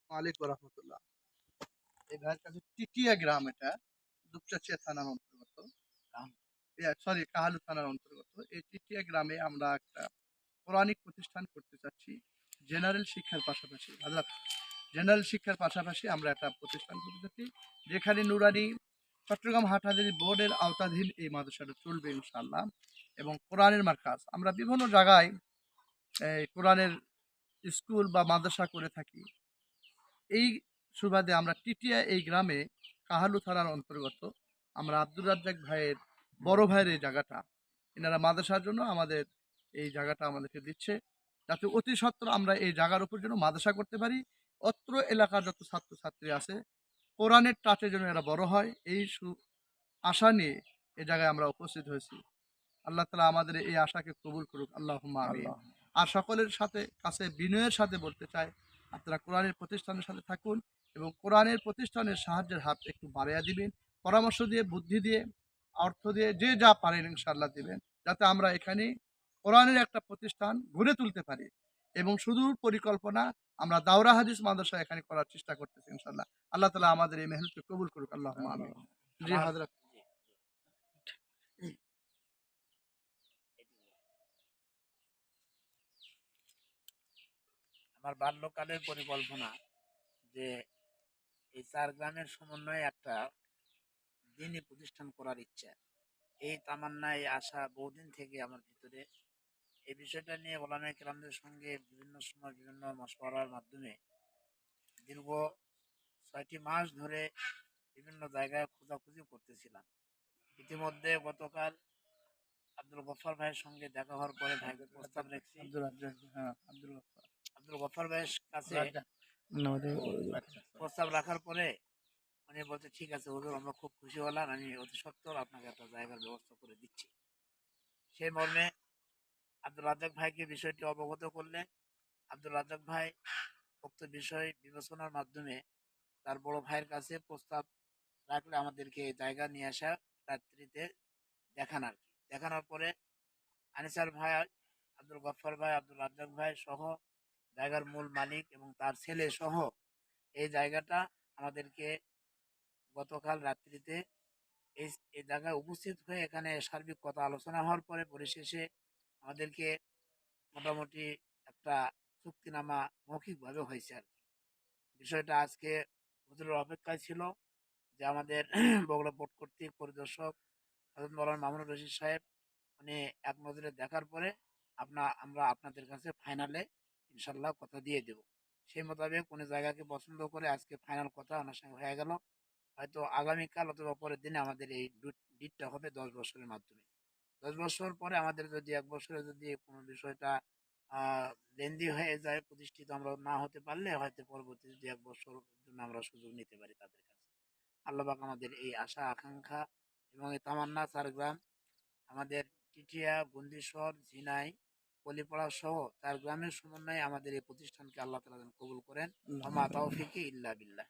ওয়ালাইকুম রহমতুল্লাহ। এই ভাইয়ের কাছে টিটিয়া গ্রাম, এটা দুপচাচিয়া থানার অন্তর্গত, সরি কাহালু থানার অন্তর্গত। এই টিটিয়া গ্রামে আমরা একটা পৌরাণিক প্রতিষ্ঠান করতে চাচ্ছি। জেনারেল শিক্ষার পাশাপাশি জেনারেল শিক্ষার পাশাপাশি আমরা একটা প্রতিষ্ঠান করতে চাচ্ছি, যেখানে নুরানি চট্টগ্রাম হাটহাজারী বোর্ডের আওতাধীন এই মাদ্রাসাটা চলবে ইনশাআল্লাহ। এবং কোরআনের মার্কাজ আমরা বিভিন্ন জায়গায় এই কোরআনের স্কুল বা মাদ্রাসা করে থাকি। এই সুবাদে আমরা টিটিয়া এই গ্রামে কাহালু থানার অন্তর্গত আমরা আব্দুর রাজ্জাক ভাইয়ের বড় ভাইয়ের এই জায়গাটা, এনারা মাদ্রাসার জন্য আমাদের এই জায়গাটা আমাদেরকে দিচ্ছে, যাতে অতি সত্বর আমরা এই জায়গার উপর যেন মাদ্রাসা করতে পারি। অত্র এলাকার যত ছাত্রছাত্রী আছে কোরআনের টাচে যেন এরা বড় হয়, এই আশা নিয়ে এই জায়গায় আমরা উপস্থিত হয়েছি। আল্লাহ তালা আমাদের এই আশাকে কবুল করুক, আল্লাহুম্মা আমিন। আর সকলের কাছে বিনয়ের সাথে বলতে চাই, আপনারা কোরআনের প্রতিষ্ঠানের সাথে থাকুন এবং কোরআনের প্রতিষ্ঠানের সাহায্যের হাত একটু বাড়াইয়া দিবেন, পরামর্শ দিয়ে, বুদ্ধি দিয়ে, অর্থ দিয়ে, যে যা পারেন ইনশাআল্লাহ দিবেন, যাতে আমরা এখানে কোরআনের একটা প্রতিষ্ঠান গড়ে তুলতে পারি। এবং সুদূর পরিকল্পনা আমরা দাওরা হাদিস মাদ্রাসা এখানে করার চেষ্টা করতেছি ইনশাআল্লাহ। আল্লাহ তালা আমাদের এই মেহনতকে কবুল করুক, আল্লাহুম্মা আমিন। জি হযরত। আমার বাল্যকালের পরিকল্পনা যে এই 4 গ্রামের সমন্বয়ে একটা দ্বীনি প্রতিষ্ঠান করার ইচ্ছা। এই তামান্না, এই আশা বহুদিন থেকে আমার ভিতরে। এই বিষয়টা নিয়ে ওলামায়ে কেরামদের সঙ্গে বিভিন্ন সময় বিভিন্ন মশওয়ারার মাধ্যমে দীর্ঘ 6টি মাস ধরে বিভিন্ন জায়গায় খোঁজাখুঁজি করতেছিলাম। ইতিমধ্যে গতকাল আব্দুল গফফার ভাইয়ের সঙ্গে দেখা হওয়ার পরে ভাইকে প্রস্তাব রেখেছি। আব্দুল গফফার ভাইয়ের কাছে প্রস্তাব রাখার পরে উনি বলতে, ঠিক আছে হুজুর, আমরা খুব খুশি হলাম, আমি অতি সত্বর আপনাকে একটা জায়গার ব্যবস্থা করে দিচ্ছি। সেই মর্মে আব্দুল রাজ্জাক ভাইকে বিষয়টি অবগত করলেন। আব্দুল রাজ্জাক ভাই উক্ত বিষয় বিবেচনার মাধ্যমে তার বড় ভাইয়ের কাছে প্রস্তাব রাখলে আমাদেরকে জায়গা নিয়ে আসা, রাত্রিতে দেখানোর পরে আনিসার ভাই, আব্দুল গফফার ভাই, আব্দুল রাজ্জাক ভাই সহ জায়গার মূল মালিক এবং তার ছেলে সহ এই জায়গাটা আমাদেরকে গতকাল রাত্রিতে এই জায়গায় উপস্থিত হয়ে এখানে সার্বিক কথা আলোচনা হওয়ার পরে পরিশেষে আমাদেরকে মোটামুটি একটা চুক্তিনামা মৌখিকভাবে হয়েছে আর কি। বিষয়টা আজকে হুজুরের অপেক্ষায় ছিল যে আমাদের বগুড়া বোর্ড কর্তৃক পরিদর্শক হযরত মাওলানা মামুনুর রশিদ সাহেব উনি এক নজরে দেখার পরে আমরা আপনাদের কাছে ফাইনালে ইনশাল্লাহ কথা দিয়ে দেব। সেই মোতাবেক উনি জায়গাকে পছন্দ করে আজকে ফাইনাল কথা ওনার সঙ্গে হয়ে গেল। হয়তো আগামীকাল অথবা পরের দিনে আমাদের এই ডিটটা হবে 10 বছরের মাধ্যমে। 10 বছর পরে আমাদের যদি 1 বছরে যদি কোনো বিষয়টা লেন্দি হয়ে যায়, প্রতিষ্ঠিত আমরা না হতে পারলে হয়তো পরবর্তীতে 1 বছর জন্য আমরা সুযোগ নিতে পারি তাদের কাছে। আল্লাহ পাক আমাদের এই আশা আকাঙ্ক্ষা এবং এই তামান্না 4 গ্রাম, আমাদের টিটিয়া, গন্ডিশর, ঝিনাই, কলিপাড়া সহ 4 গ্রামের সমন্বয়ে আমাদের এই প্রতিষ্ঠানকে আল্লাহ তাআলা যেন কবুল করেন। ওয়া মা তাওফিকি ইল্লা বিল্লাহ।